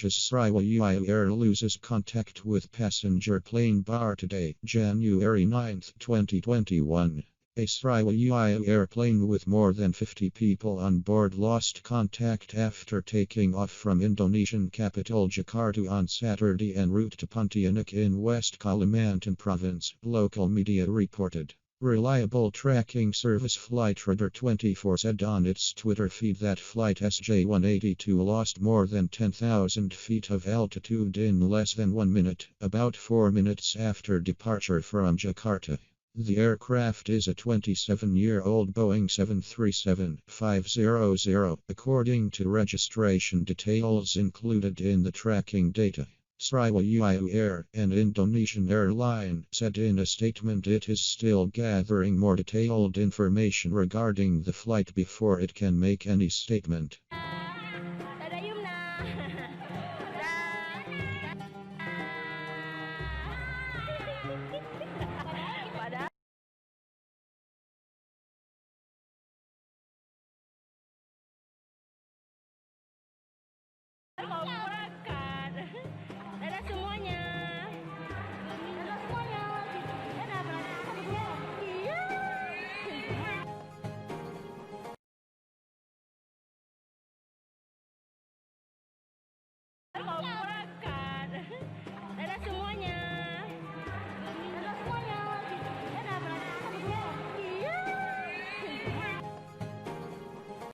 Sriwijaya Air loses contact with passenger plane bar today, January 9, 2021. A Sriwijaya airplane with more than 50 people on board lost contact after taking off from Indonesian capital Jakarta on Saturday en route to Pontianak in West Kalimantan province, local media reported. Reliable tracking service Flightradar24 said on its Twitter feed that flight SJ182 lost more than 10,000 feet of altitude in less than 1 minute, about 4 minutes after departure from Jakarta. The aircraft is a 27-year-old Boeing 737-500, according to registration details included in the tracking data. Sriwijaya Air, an Indonesian airline, said in a statement it is still gathering more detailed information regarding the flight before it can make any statement.